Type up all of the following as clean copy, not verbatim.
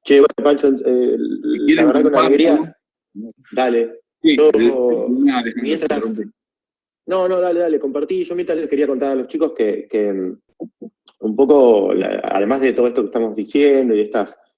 Che, bueno, Pancho, Si la quieren, verdad con compartan. alegría, dale. Sí, Yo, perdona, Alejandro, te mientras, interrumpí. no, no, dale, dale, compartí. Yo mientras les quería contar a los chicos que un poco, además de todo esto que estamos diciendo y de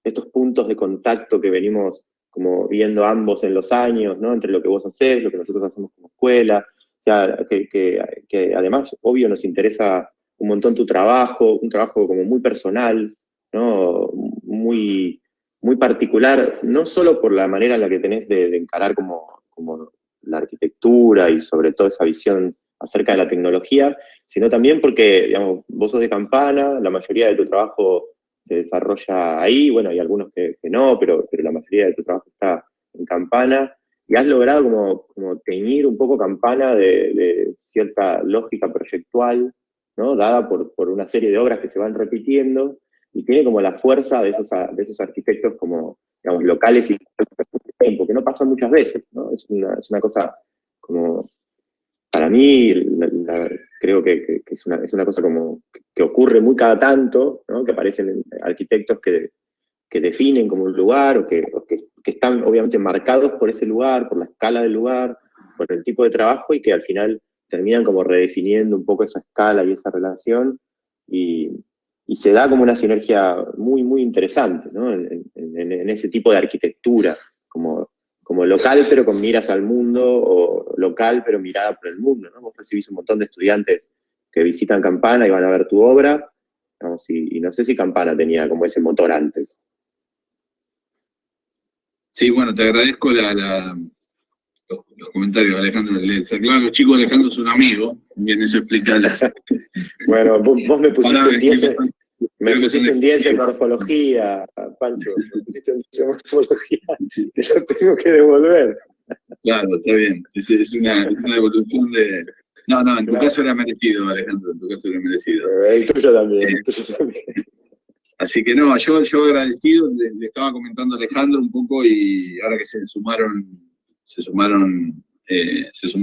estos puntos de contacto que venimos como viendo ambos en los años, ¿no? Entre lo que vos hacés, lo que nosotros hacemos como escuela, o sea, que además, obvio, nos interesa un montón tu trabajo, un trabajo como muy personal, ¿no? Muy, muy particular, no solo por la manera en la que tenés de encarar como la arquitectura y sobre todo esa visión acerca de la tecnología, sino también porque, digamos, vos sos de Campana, la mayoría de tu trabajo se desarrolla ahí, bueno, hay algunos que no, pero la mayoría de tu trabajo está en Campana, y has logrado como teñir un poco Campana de cierta lógica proyectual, ¿no? Dada por una serie de obras que se van repitiendo, y tiene como la fuerza de esos arquitectos como, digamos, locales y tiempo, que no pasa muchas veces, ¿no? Es una cosa como para mí, creo que es una cosa como que ocurre muy cada tanto, ¿no? Que aparecen arquitectos que definen como un lugar o que están obviamente marcados por ese lugar, por la escala del lugar, por el tipo de trabajo y que al final terminan como redefiniendo un poco esa escala y esa relación y, y se da como una sinergia muy, muy interesante, ¿no? En ese tipo de arquitectura, como local pero con miras al mundo, o local pero mirada por el mundo, ¿no? Vos recibís un montón de estudiantes que visitan Campana y van a ver tu obra, digamos, y no sé si Campana tenía como ese motor antes. Sí, bueno, te agradezco los comentarios, Alejandro. Les aclaro a los chicos, Alejandro es un amigo, bien eso explica las Bueno, vos me pusiste un palabras 10, que me creo que son pusiste un 10 en excesivas. morfología, Pancho, me pusiste un 10 en morfología, te lo tengo que devolver. Claro, está bien. Es una evolución de. No, no, en tu Claro. caso era merecido, Alejandro, en tu caso era merecido. El tuyo también, Eh, el tuyo también. Así que no, yo agradecido, le estaba comentando a Alejandro un poco y ahora que se sumó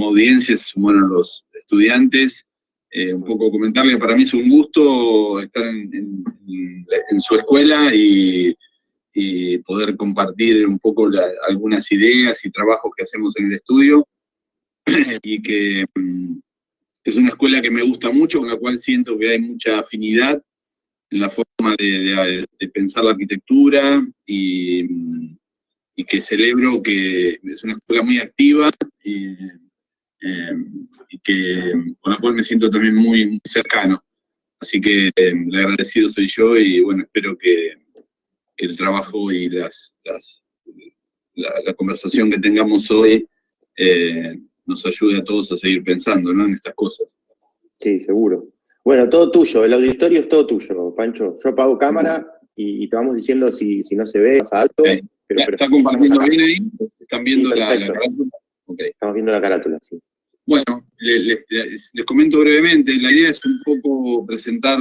audiencia, se sumaron los estudiantes, un poco comentarle, para mí es un gusto estar en su escuela y poder compartir un poco algunas ideas y trabajos que hacemos en el estudio y que es una escuela que me gusta mucho, con la cual siento que hay mucha afinidad en la forma de pensar la arquitectura y que celebro que es una escuela muy activa eh, y que con la cual me siento también muy, muy cercano. Así que el agradecido soy yo y bueno, espero que el trabajo y la conversación que tengamos hoy nos ayude a todos a seguir pensando, ¿no?, en estas cosas. Sí, seguro. Bueno, todo tuyo, el auditorio es todo tuyo, Pancho. Yo apago cámara y te vamos diciendo si no se ve, pasa algo, Okay. pero ¿Está estamos compartiendo acá. bien ahí? ¿Están Sí, viendo la perfecto. carátula? Okay. Estamos viendo la carátula, sí. Bueno, les comento brevemente. La idea es un poco presentar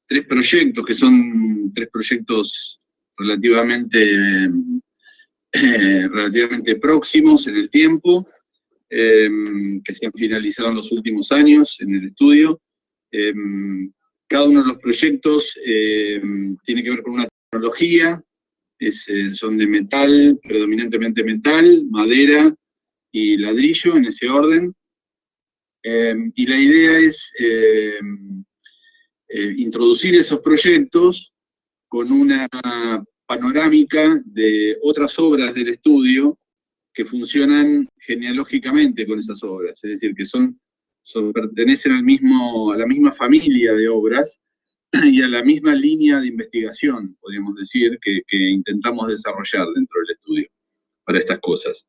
tres proyectos, que son tres proyectos relativamente próximos en el tiempo, que se han finalizado en los últimos años en el estudio. Cada uno de los proyectos tiene que ver con una tecnología, son de metal, predominantemente metal, madera y ladrillo, en ese orden. Y la idea es introducir esos proyectos con una panorámica de otras obras del estudio que funcionan genealógicamente con esas obras, es decir, que pertenecen a la misma familia de obras y a la misma línea de investigación, podríamos decir, que intentamos desarrollar dentro del estudio para estas cosas.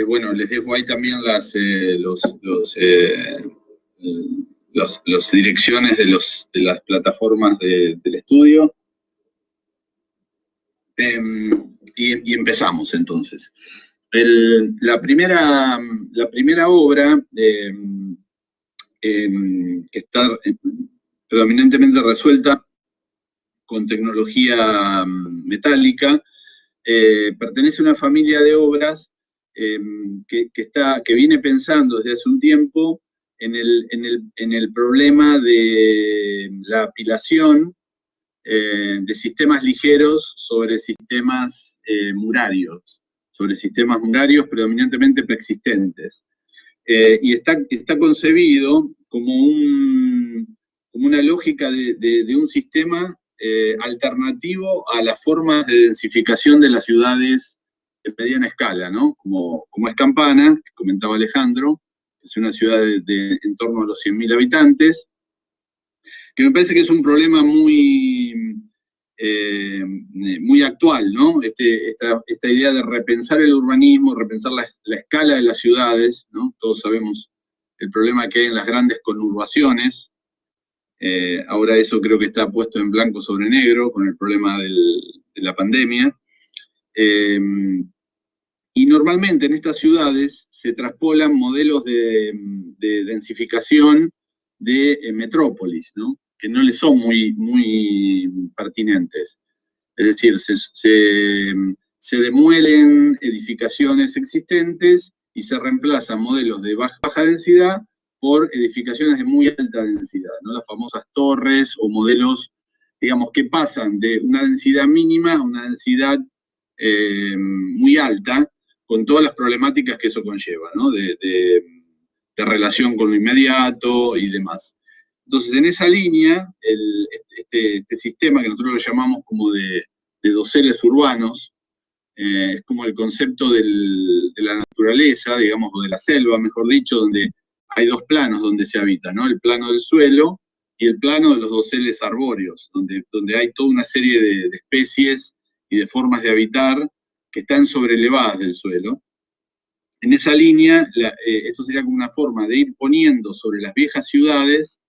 Bueno, les dejo ahí también las direcciones de las plataformas del estudio. Y empezamos entonces. La primera obra que está predominantemente resuelta con tecnología metálica, pertenece a una familia de obras que viene pensando desde hace un tiempo en el problema de la apilación de sistemas ligeros sobre sistemas murarios, predominantemente preexistentes. Y está concebido como una lógica de un sistema alternativo a las formas de densificación de las ciudades de mediana escala, ¿no? Como es Campana, que comentaba Alejandro, que es una ciudad de en torno a los 100.000 habitantes, que me parece que es un problema muy actual, ¿no? Esta idea de repensar el urbanismo, repensar la escala de las ciudades, ¿no? Todos sabemos el problema que hay en las grandes conurbaciones. Ahora eso creo que está puesto en blanco sobre negro con el problema de la pandemia. Y normalmente en estas ciudades se traspolan modelos de densificación de metrópolis, ¿no? Que no les son muy pertinentes. Es decir, se demuelen edificaciones existentes y se reemplazan modelos de baja densidad por edificaciones de muy alta densidad, ¿no? Las famosas torres o modelos, digamos, que pasan de una densidad mínima a una densidad muy alta, con todas las problemáticas que eso conlleva, ¿no? De relación con lo inmediato y demás. Entonces, en esa línea, este sistema que nosotros lo llamamos como de doseles urbanos, es como el concepto de la naturaleza, digamos, o de la selva, mejor dicho, donde hay dos planos donde se habita, ¿no? El plano del suelo y el plano de los doseles arbóreos, donde hay toda una serie de especies y de formas de habitar que están sobrelevadas del suelo. En esa línea, esto sería como una forma de ir poniendo sobre las viejas ciudades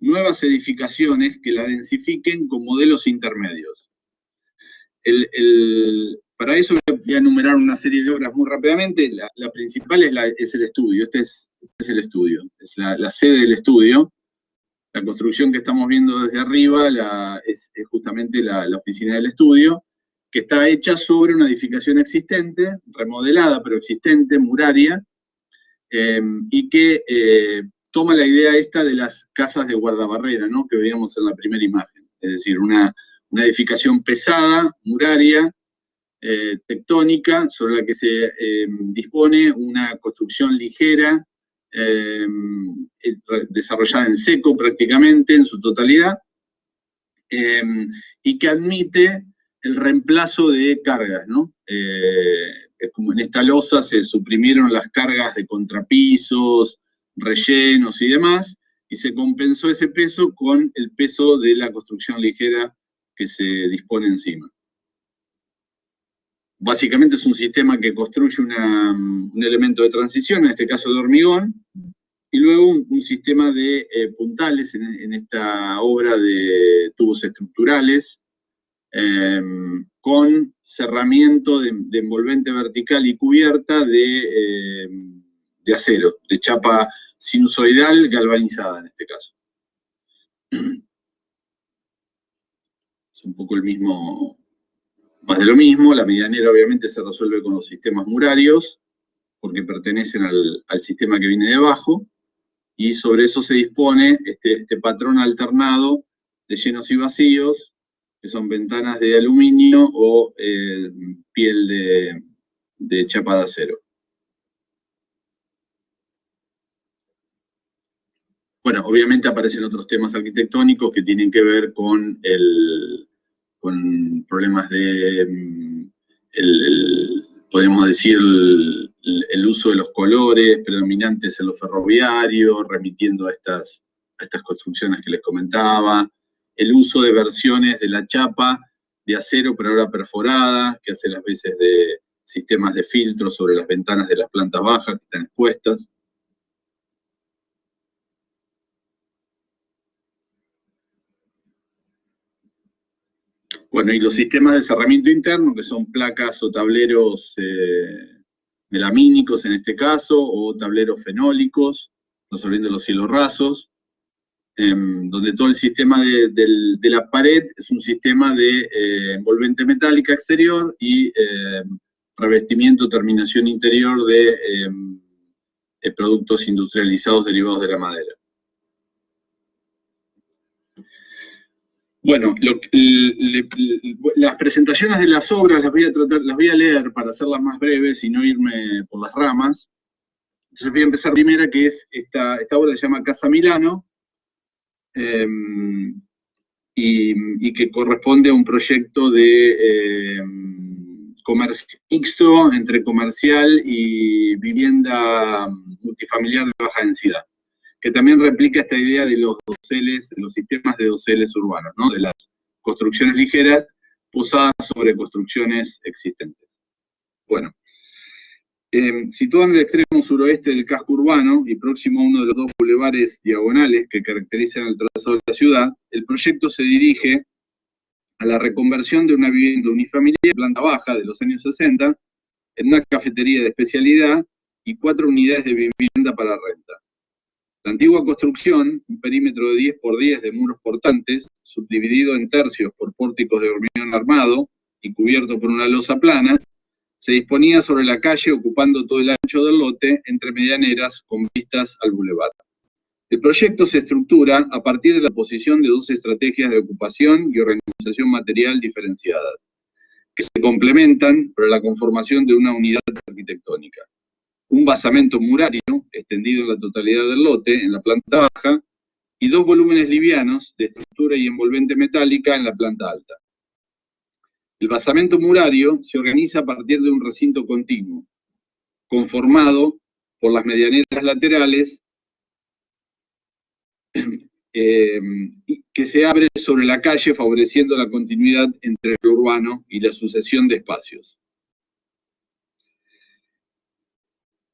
nuevas edificaciones que la densifiquen con modelos intermedios. Para eso voy a enumerar una serie de obras muy rápidamente. La principal es el estudio. Este es el estudio, es la sede del estudio. La construcción que estamos viendo desde arriba es justamente la oficina del estudio, que está hecha sobre una edificación existente, remodelada pero existente, muraria, y que toma la idea esta de las casas de guardabarrera, ¿no? Que veíamos en la primera imagen. Es decir, una edificación pesada, muraria, tectónica, sobre la que se dispone una construcción ligera, desarrollada en seco prácticamente en su totalidad, y que admite el reemplazo de cargas, ¿no? Como en esta losa se suprimieron las cargas de contrapisos, rellenos y demás, y se compensó ese peso con el peso de la construcción ligera que se dispone encima. Básicamente es un sistema que construye un elemento de transición, en este caso de hormigón, y luego un sistema de puntales en esta obra de tubos estructurales, con cerramiento de envolvente vertical y cubierta de acero, de chapa sinusoidal galvanizada en este caso. Es un poco el mismo, más de lo mismo. La medianera obviamente se resuelve con los sistemas murarios, porque pertenecen al sistema que viene debajo, y sobre eso se dispone este patrón alternado de llenos y vacíos, que son ventanas de aluminio o piel de chapa de acero. Bueno, obviamente aparecen otros temas arquitectónicos que tienen que ver con problemas de, podemos decir, el uso de los colores predominantes en lo ferroviario, remitiendo a estas construcciones que les comentaba, el uso de versiones de la chapa de acero, pero ahora perforada, que hace las veces de sistemas de filtro sobre las ventanas de las plantas bajas que están expuestas. Bueno, y los sistemas de cerramiento interno, que son placas o tableros melamínicos en este caso, o tableros fenólicos, resolviendo los cielos rasos, donde todo el sistema de la pared es un sistema de envolvente metálica exterior y revestimiento, terminación interior de productos industrializados derivados de la madera. Bueno, las presentaciones de las obras las voy a leer para hacerlas más breves y no irme por las ramas. Entonces voy a empezar primera, que es esta obra se llama Casa Milano, y que corresponde a un proyecto de comercio mixto entre comercial y vivienda multifamiliar de baja densidad, que también replica esta idea de los doseles, de los sistemas de doseles urbanos, ¿no? De las construcciones ligeras posadas sobre construcciones existentes. Bueno, situado en el extremo suroeste del casco urbano y próximo a uno de los dos bulevares diagonales que caracterizan el trazado de la ciudad, el proyecto se dirige a la reconversión de una vivienda unifamiliar de planta baja de los años 60 en una cafetería de especialidad y 4 unidades de vivienda para renta. La antigua construcción, un perímetro de 10 por 10 de muros portantes, subdividido en tercios por pórticos de hormigón armado y cubierto por una losa plana, se disponía sobre la calle ocupando todo el ancho del lote entre medianeras con vistas al bulevar. El proyecto se estructura a partir de la posición de 2 estrategias de ocupación y organización material diferenciadas, que se complementan para la conformación de una unidad arquitectónica. Un basamento murario, extendido en la totalidad del lote, en la planta baja, y 2 volúmenes livianos de estructura y envolvente metálica en la planta alta. El basamento murario se organiza a partir de un recinto continuo, conformado por las medianeras laterales, que se abre sobre la calle, favoreciendo la continuidad entre lo urbano y la sucesión de espacios.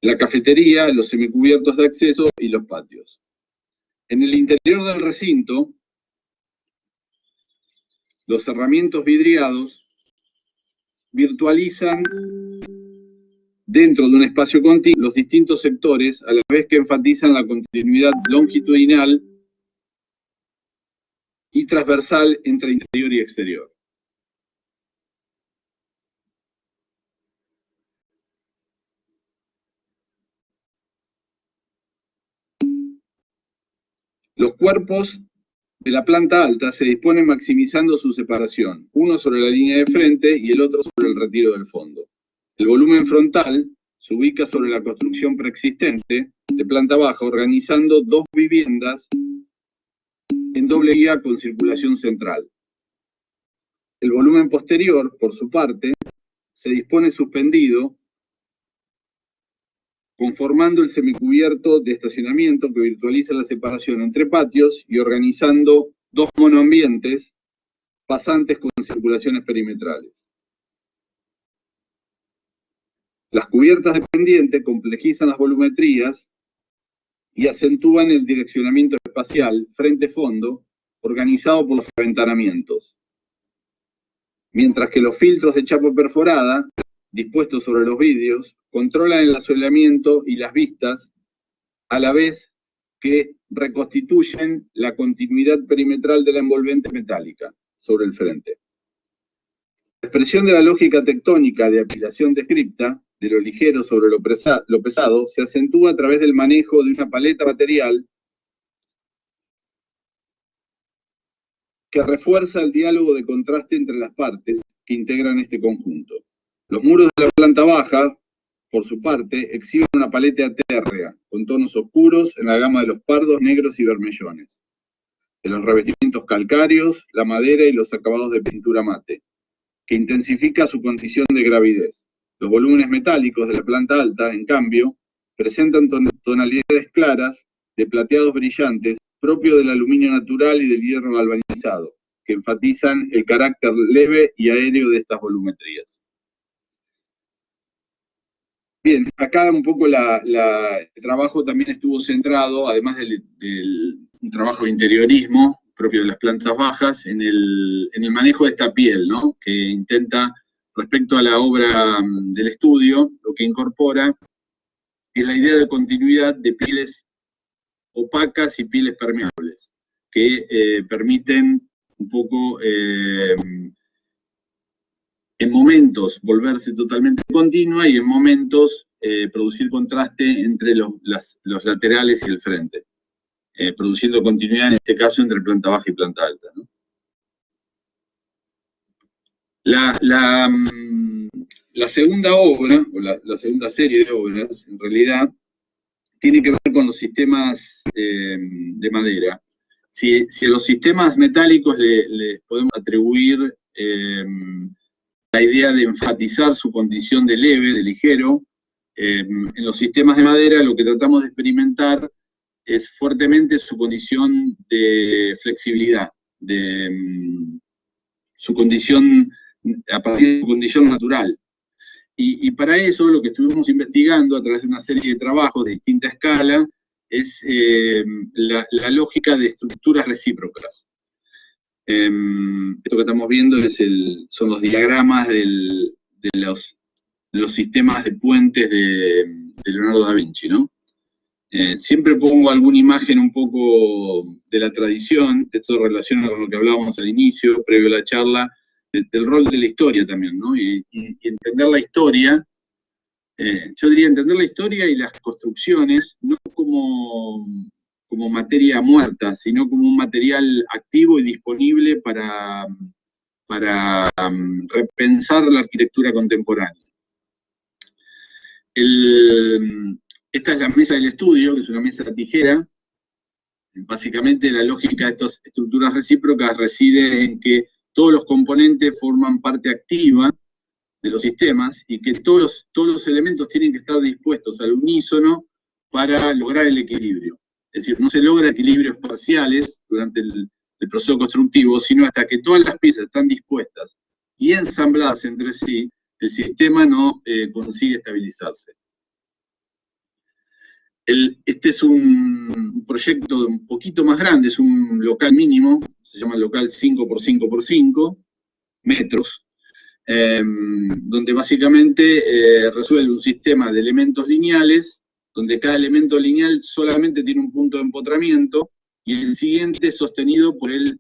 La cafetería, los semicubiertos de acceso y los patios. En el interior del recinto, los cerramientos vidriados virtualizan dentro de un espacio continuo los distintos sectores, a la vez que enfatizan la continuidad longitudinal y transversal entre interior y exterior. Los cuerpos de la planta alta se disponen maximizando su separación, uno sobre la línea de frente y el otro sobre el retiro del fondo. El volumen frontal se ubica sobre la construcción preexistente de planta baja, organizando 2 viviendas en doble vía con circulación central. El volumen posterior, por su parte, se dispone suspendido, conformando el semicubierto de estacionamiento que virtualiza la separación entre patios y organizando 2 monoambientes pasantes con circulaciones perimetrales. Las cubiertas de pendiente complejizan las volumetrías y acentúan el direccionamiento espacial frente-fondo organizado por los aventanamientos, mientras que los filtros de chapa perforada, dispuestos sobre los vidrios, controlan el asoleamiento y las vistas, a la vez que reconstituyen la continuidad perimetral de la envolvente metálica sobre el frente. La expresión de la lógica tectónica de apilación descripta, de lo ligero sobre lo pesado, se acentúa a través del manejo de una paleta material que refuerza el diálogo de contraste entre las partes que integran este conjunto. Los muros de la planta baja, por su parte, exhiben una paleta térrea, con tonos oscuros en la gama de los pardos, negros y vermellones, de los revestimientos calcáreos, la madera y los acabados de pintura mate, que intensifica su condición de gravidez. Los volúmenes metálicos de la planta alta, en cambio, presentan tonalidades claras de plateados brillantes, propio del aluminio natural y del hierro galvanizado, que enfatizan el carácter leve y aéreo de estas volumetrías. Bien, acá un poco el trabajo también estuvo centrado, además del trabajo de interiorismo propio de las plantas bajas, en el manejo de esta piel, ¿no? Que intenta, respecto a la obra del estudio, lo que incorpora es la idea de continuidad de pieles opacas y pieles permeables, que permiten un poco, en momentos, volverse totalmente continua y en momentos producir contraste entre los laterales y el frente, produciendo continuidad en este caso entre planta baja y planta alta, ¿no? La segunda obra, o la segunda serie de obras, en realidad, tiene que ver con los sistemas de madera. Si a los sistemas metálicos les podemos atribuir la idea de enfatizar su condición de leve, de ligero, en los sistemas de madera lo que tratamos de experimentar es fuertemente su condición de flexibilidad, su condición, a partir de su condición natural. Y para eso lo que estuvimos investigando a través de una serie de trabajos de distinta escala es la lógica de estructuras recíprocas. Esto que estamos viendo son los diagramas de los sistemas de puentes de Leonardo da Vinci, ¿no? Siempre pongo alguna imagen un poco de la tradición, esto relaciona con lo que hablábamos al inicio, previo a la charla, del rol de la historia también, ¿no? Y entender la historia, yo diría entender la historia y las construcciones, no como materia muerta, sino como un material activo y disponible para repensar la arquitectura contemporánea. Esta es la mesa del estudio, que es una mesa tijera. Básicamente la lógica de estas estructuras recíprocas reside en que todos los componentes forman parte activa de los sistemas y que todos los elementos tienen que estar dispuestos al unísono para lograr el equilibrio. Es decir, no se logra equilibrios parciales durante el proceso constructivo, sino hasta que todas las piezas están dispuestas y ensambladas entre sí, el sistema no consigue estabilizarse. Este es un proyecto un poquito más grande, es un local mínimo, se llama local 5x5x5 metros, donde básicamente resuelve un sistema de elementos lineales, donde cada elemento lineal solamente tiene un punto de empotramiento, y el siguiente es sostenido por el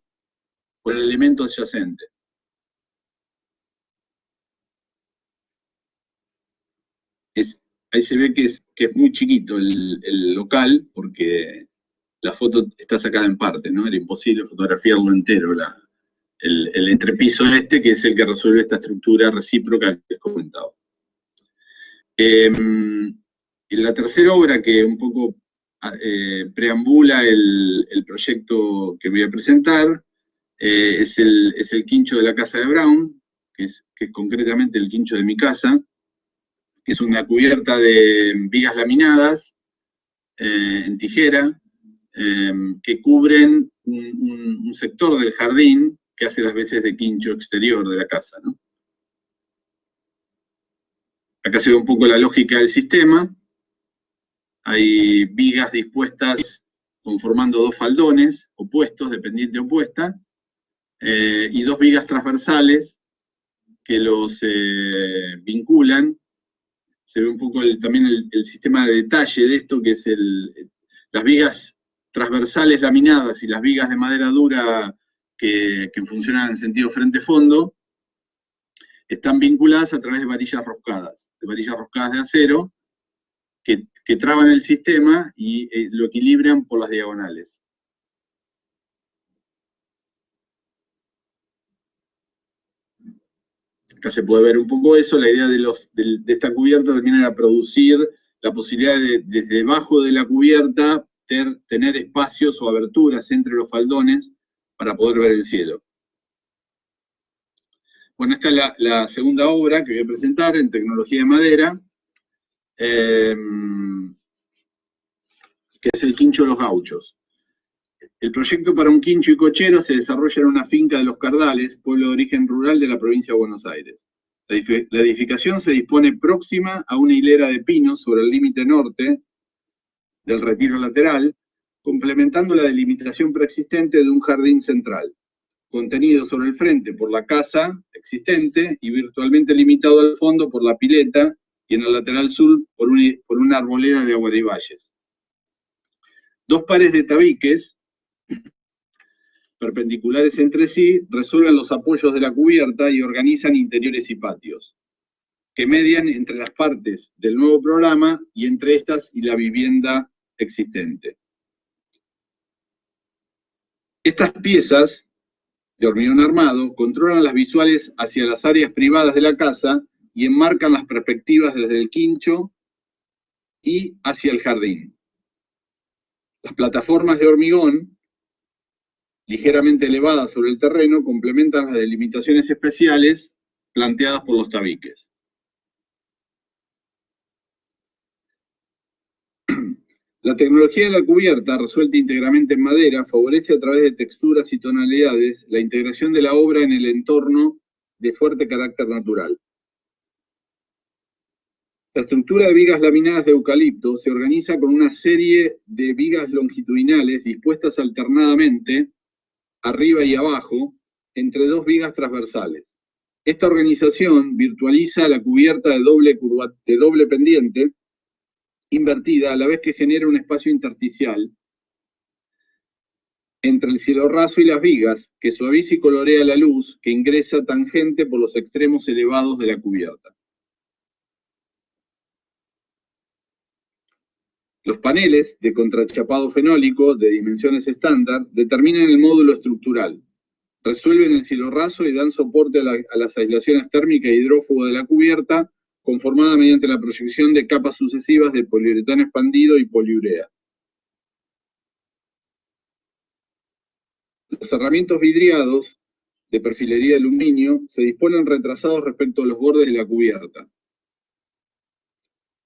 elemento adyacente. Ahí se ve que es muy chiquito el local, porque la foto está sacada en parte, ¿no? Era imposible fotografiarlo entero, el entrepiso que es el que resuelve esta estructura recíproca que les comentaba. La tercera obra que un poco preambula el proyecto que voy a presentar es el quincho de la casa de Brown, que es concretamente el quincho de mi casa, que es una cubierta de vigas laminadas en tijera, que cubren un sector del jardín que hace las veces de quincho exterior de la casa, ¿no? Acá se ve un poco la lógica del sistema. Hay vigas dispuestas conformando dos faldones opuestos, de pendiente opuesta, y dos vigas transversales que los vinculan. Se ve un poco también el sistema de detalle de esto, que es las vigas transversales laminadas y las vigas de madera dura que funcionan en sentido frente-fondo, están vinculadas a través de varillas roscadas de acero, que traban el sistema y lo equilibran por las diagonales. Acá se puede ver un poco eso. La idea de esta cubierta también era producir la posibilidad de, desde debajo de la cubierta, tener espacios o aberturas entre los faldones para poder ver el cielo. Bueno, esta es la segunda obra que voy a presentar en tecnología de madera, que es el quincho de los gauchos. El proyecto para un quincho y cochero se desarrolla en una finca de Los Cardales, pueblo de origen rural de la provincia de Buenos Aires. La edificación se dispone próxima a una hilera de pinos sobre el límite norte del retiro lateral, complementando la delimitación preexistente de un jardín central, contenido sobre el frente por la casa existente y virtualmente limitado al fondo por la pileta y en el lateral sur por una arboleda de aguarivalles. Dos pares de tabiques perpendiculares entre sí resuelven los apoyos de la cubierta y organizan interiores y patios. que median entre las partes del nuevo programa y entre estas y la vivienda existente. Estas piezas de hormigón armado controlan las visuales hacia las áreas privadas de la casa y enmarcan las perspectivas desde el quincho y hacia el jardín. Las plataformas de hormigón, ligeramente elevadas sobre el terreno, complementan las delimitaciones especiales planteadas por los tabiques. La tecnología de la cubierta, resuelta íntegramente en madera, favorece a través de texturas y tonalidades la integración de la obra en el entorno de fuerte carácter natural. La estructura de vigas laminadas de eucalipto se organiza con una serie de vigas longitudinales dispuestas alternadamente, arriba y abajo, entre dos vigas transversales. Esta organización virtualiza la cubierta de doble pendiente, invertida, a la vez que genera un espacio intersticial entre el cielo raso y las vigas, que suaviza y colorea la luz que ingresa tangente por los extremos elevados de la cubierta. Los paneles de contrachapado fenólico de dimensiones estándar determinan el módulo estructural, resuelven el cielo raso y dan soporte a las aislaciones térmica e hidrófuga de la cubierta, conformada mediante la proyección de capas sucesivas de poliuretano expandido y poliurea. Los cerramientos vidriados de perfilería de aluminio se disponen retrasados respecto a los bordes de la cubierta,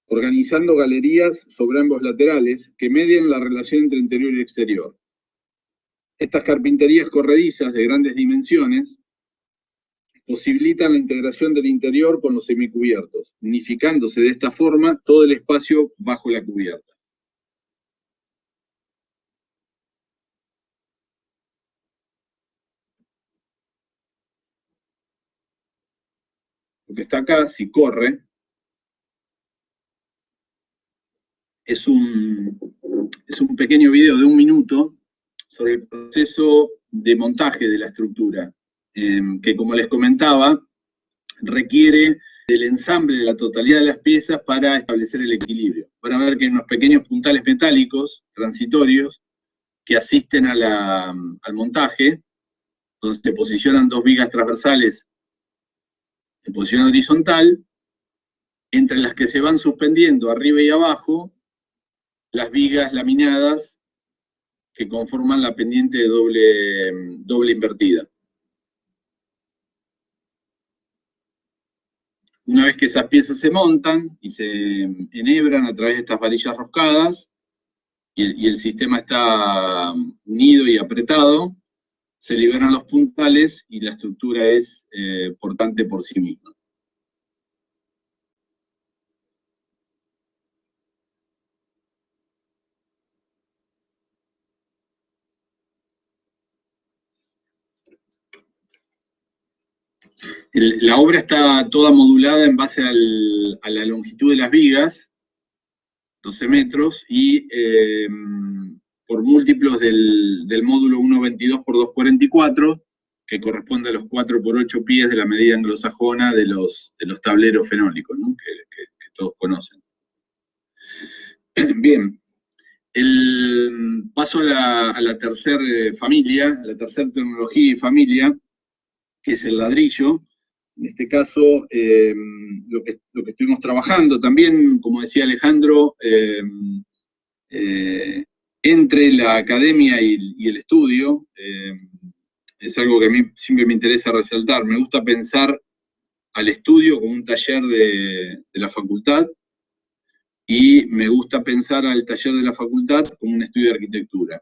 organizando galerías sobre ambos laterales que median la relación entre interior y exterior. Estas carpinterías corredizas de grandes dimensiones posibilitan la integración del interior con los semicubiertos, unificándose de esta forma todo el espacio bajo la cubierta. Lo que está acá, si corre, es un pequeño video de 1 minuto sobre el proceso de montaje de la estructura, que, como les comentaba, requiere del ensamble de la totalidad de las piezas para establecer el equilibrio. Van a ver que hay unos pequeños puntales metálicos transitorios que asisten al montaje, donde se posicionan dos vigas transversales en posición horizontal, entre las que se van suspendiendo arriba y abajo las vigas laminadas que conforman la pendiente de doble invertida. Una vez que esas piezas se montan y se enhebran a través de estas varillas roscadas, y el sistema está unido y apretado, se liberan los puntales y la estructura es portante por sí misma. La obra está toda modulada en base a la longitud de las vigas, 12 metros, y por múltiplos del módulo 1,22 por 2,44, que corresponde a los 4 por 8 pies de la medida anglosajona de los tableros fenólicos, ¿no? que todos conocen. Bien, el paso a la tercera familia, a la tercera tecnología y familia, que es el ladrillo. En este caso, lo que estuvimos trabajando también, como decía Alejandro, entre la academia y el estudio, es algo que a mí siempre me interesa resaltar. Me gusta pensar al estudio como un taller de la facultad, y me gusta pensar al taller de la facultad como un estudio de arquitectura.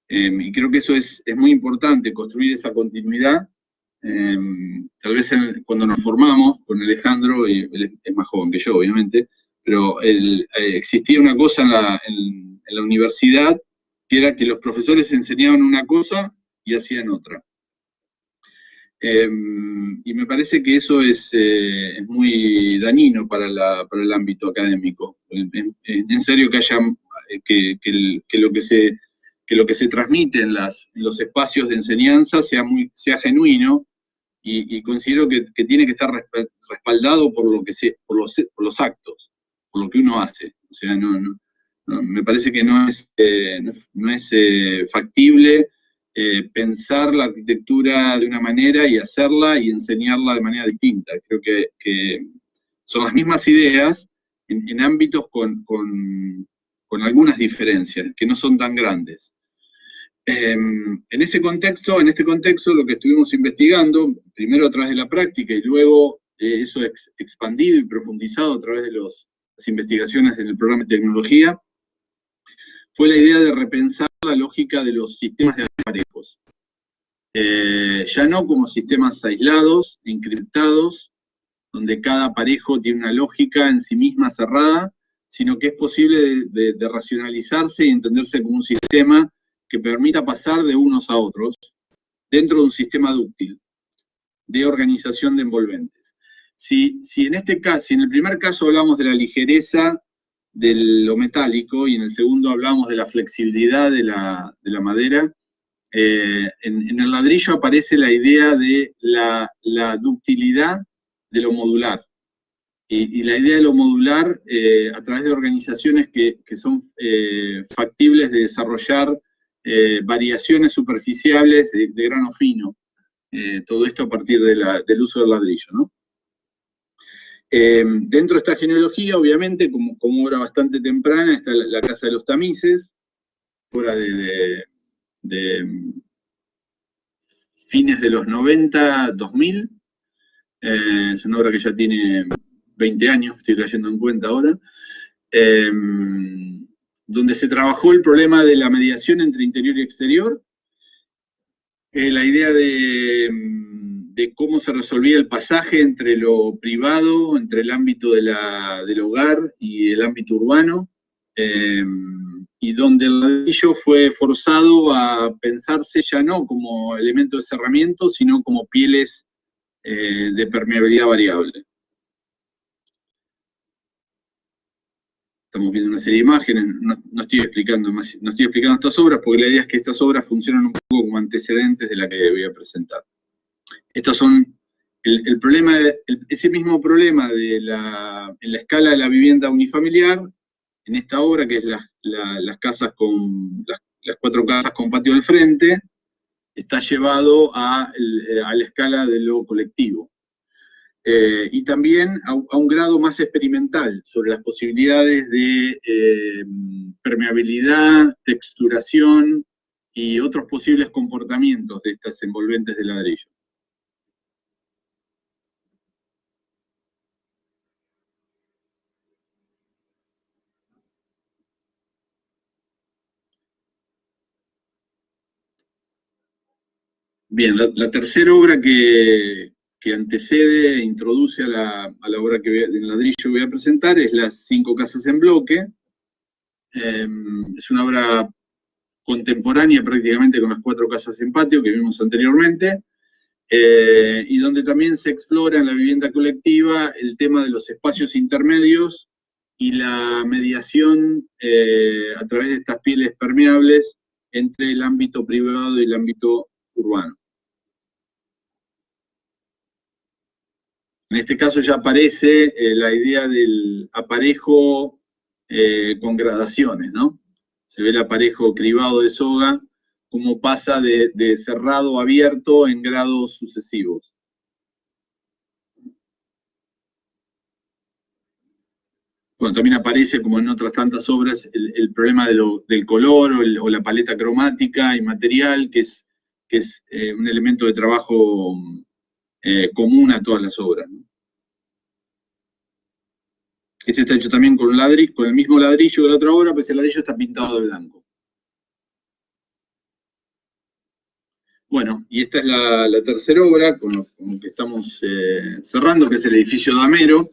Y creo que eso es muy importante, construir esa continuidad. Tal vez cuando nos formamos con Alejandro, y él es más joven que yo, obviamente, pero existía una cosa en la universidad, que era que los profesores enseñaban una cosa y hacían otra. Y me parece que eso es muy dañino para el ámbito académico. En serio, que haya que lo que se transmite en los espacios de enseñanza sea genuino, y considero que tiene que estar respaldado por por los actos, por lo que uno hace. O sea, me parece que no es factible pensar la arquitectura de una manera y hacerla y enseñarla de manera distinta. Creo que son las mismas ideas en ámbitos con algunas diferencias, que no son tan grandes. En este contexto, lo que estuvimos investigando, primero a través de la práctica y luego eso expandido y profundizado a través de las investigaciones en el programa de tecnología, fue la idea de repensar la lógica de los sistemas de aparejos. Ya no como sistemas aislados, encriptados, donde cada aparejo tiene una lógica en sí misma cerrada, sino que es posible de racionalizarse y entenderse como un sistema que permita pasar de unos a otros dentro de un sistema dúctil de organización de envolventes. Si en el primer caso hablamos de la ligereza de lo metálico y en el segundo hablamos de la flexibilidad de la madera, en el ladrillo aparece la idea de la ductilidad de lo modular. Y la idea de lo modular a través de organizaciones que son factibles de desarrollar variaciones superficiales de grano fino. Todo esto a partir del uso del ladrillo, ¿no? Dentro de esta genealogía, obviamente, como obra bastante temprana, está la Casa de los Tamices, obra de fines de los 90, 2000. Es una obra que ya tiene 20 años, estoy cayendo en cuenta ahora, donde se trabajó el problema de la mediación entre interior y exterior, la idea de cómo se resolvía el pasaje entre lo privado, entre el ámbito del hogar y el ámbito urbano, y donde el ladrillo fue forzado a pensarse ya no como elemento de cerramiento, sino como pieles de permeabilidad variable. Estamos viendo una serie de imágenes, no estoy explicando estas obras, porque la idea es que estas obras funcionan un poco como antecedentes de la que voy a presentar. Estos son el problema, ese mismo problema en la escala de la vivienda unifamiliar, en esta obra, que es las 4 casas con patio al frente, está llevado a la escala de lo colectivo. Y también a un grado más experimental sobre las posibilidades de permeabilidad, texturación y otros posibles comportamientos de estas envolventes de ladrillo. Bien, la tercera obra que antecede e introduce a la obra del ladrillo que voy a presentar es Las 5 casas en bloque. Es una obra contemporánea prácticamente con las 4 casas en patio que vimos anteriormente, y donde también se explora en la vivienda colectiva el tema de los espacios intermedios y la mediación a través de estas pieles permeables entre el ámbito privado y el ámbito urbano. En este caso ya aparece la idea del aparejo con gradaciones, ¿no? Se ve el aparejo cribado de soga, cómo pasa de cerrado a abierto en grados sucesivos. Bueno, también aparece, como en otras tantas obras, el problema del color o la paleta cromática y material, que es un elemento de trabajo común a todas las obras, ¿no? Este está hecho también con el mismo ladrillo que la otra obra, pero este ladrillo está pintado de blanco. Bueno, y esta es la tercera obra con lo que estamos cerrando, que es el edificio Damero.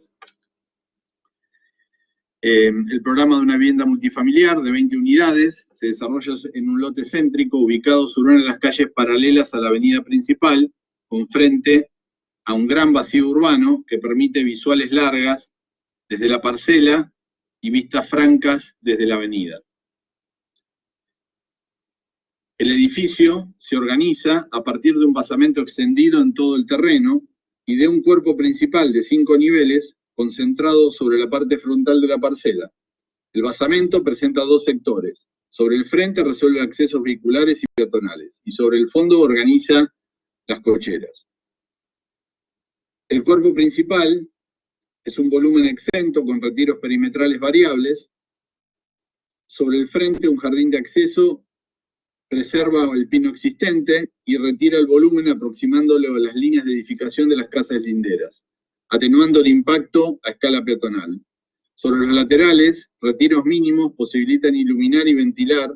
El programa de una vivienda multifamiliar de 20 unidades se desarrolla en un lote céntrico ubicado sobre una de las calles paralelas a la avenida principal, con frente a un gran vacío urbano que permite visuales largas desde la parcela y vistas francas desde la avenida. El edificio se organiza a partir de un basamento extendido en todo el terreno y de un cuerpo principal de 5 niveles concentrado sobre la parte frontal de la parcela. El basamento presenta 2 sectores. Sobre el frente resuelve accesos vehiculares y peatonales, y sobre el fondo organiza las cocheras. El cuerpo principal es un volumen exento con retiros perimetrales variables. Sobre el frente, un jardín de acceso preserva el pino existente y retira el volumen aproximándolo a las líneas de edificación de las casas linderas, atenuando el impacto a escala peatonal. Sobre los laterales, retiros mínimos posibilitan iluminar y ventilar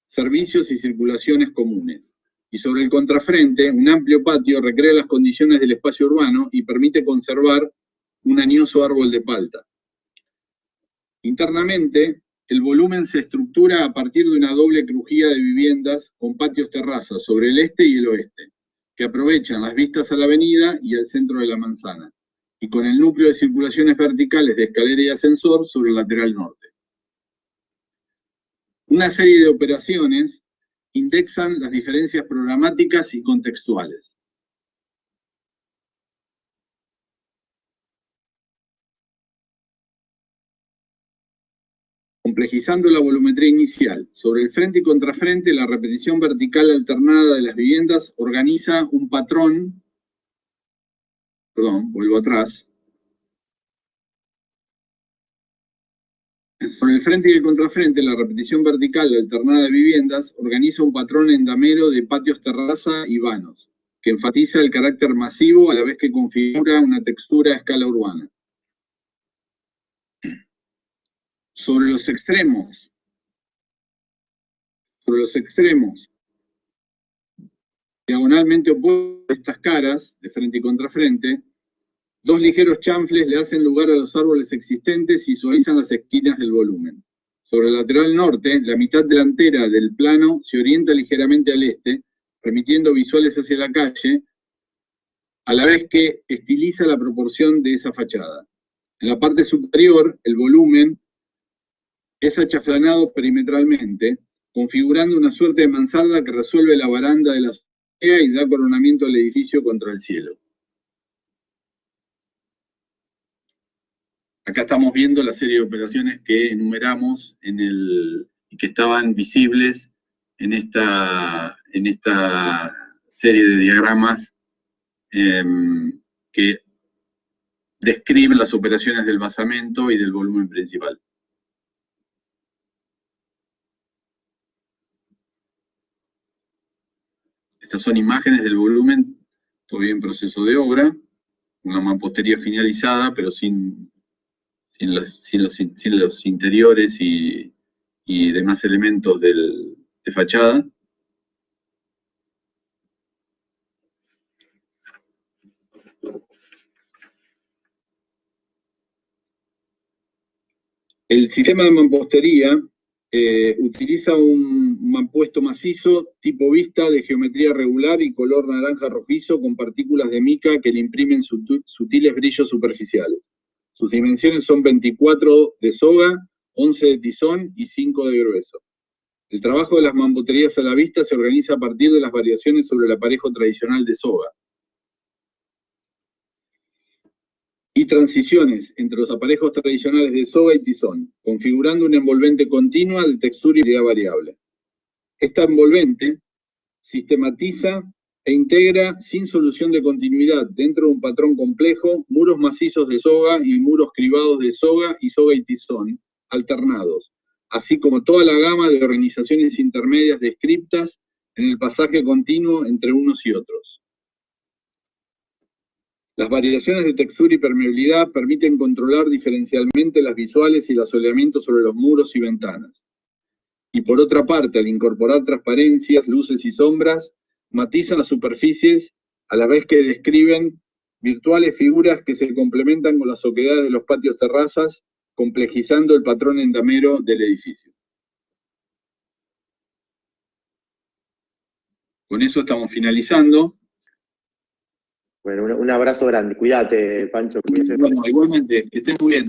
servicios y circulaciones comunes. Y sobre el contrafrente, un amplio patio recrea las condiciones del espacio urbano y permite conservar un añoso árbol de palta. Internamente, el volumen se estructura a partir de una doble crujía de viviendas con patios terrazas sobre el este y el oeste, que aprovechan las vistas a la avenida y al centro de la manzana, y con el núcleo de circulaciones verticales de escalera y ascensor sobre el lateral norte. Una serie de operaciones indexan las diferencias programáticas y contextuales. Complejizando la volumetría inicial, sobre el frente y contrafrente, la repetición vertical alternada de las viviendas organiza un patrón, vuelvo atrás. Sobre el frente y el contrafrente, la repetición vertical alternada de viviendas organiza un patrón endamero de patios terraza y vanos, que enfatiza el carácter masivo a la vez que configura una textura a escala urbana. Sobre los extremos, diagonalmente opuestos a estas caras, de frente y contrafrente, 2 ligeros chanfles le hacen lugar a los árboles existentes y suavizan las esquinas del volumen. Sobre el lateral norte, la mitad delantera del plano se orienta ligeramente al este, permitiendo visuales hacia la calle, a la vez que estiliza la proporción de esa fachada. En la parte superior, el volumen es achaflanado perimetralmente, configurando una suerte de mansarda que resuelve la baranda de la azotea y da coronamiento al edificio contra el cielo. Acá estamos viendo la serie de operaciones que enumeramos y que estaban visibles en esta serie de diagramas que describen las operaciones del basamento y del volumen principal. Estas son imágenes del volumen, todavía en proceso de obra, una mampostería finalizada, pero sin los interiores y demás elementos de fachada. El sistema de mampostería utiliza un mampuesto macizo tipo vista de geometría regular y color naranja rojizo con partículas de mica que le imprimen sutiles brillos superficiales. Sus dimensiones son 24 de soga, 11 de tizón y 5 de grueso. El trabajo de las mamposterías a la vista se organiza a partir de las variaciones sobre el aparejo tradicional de soga y transiciones entre los aparejos tradicionales de soga y tizón, configurando una envolvente continua de textura y calidad variable. Esta envolvente sistematiza e integra sin solución de continuidad dentro de un patrón complejo muros macizos de soga y muros cribados de soga y tizón alternados, así como toda la gama de organizaciones intermedias descriptas en el pasaje continuo entre unos y otros. Las variaciones de textura y permeabilidad permiten controlar diferencialmente las visuales y el asoleamiento sobre los muros y ventanas. Y por otra parte, al incorporar transparencias, luces y sombras, matizan las superficies a la vez que describen virtuales figuras que se complementan con las oquedades de los patios terrazas, complejizando el patrón endamero del edificio. Con eso estamos finalizando. Bueno, un abrazo grande. Cuídate, Pancho. Bueno, igualmente, que estés muy bien.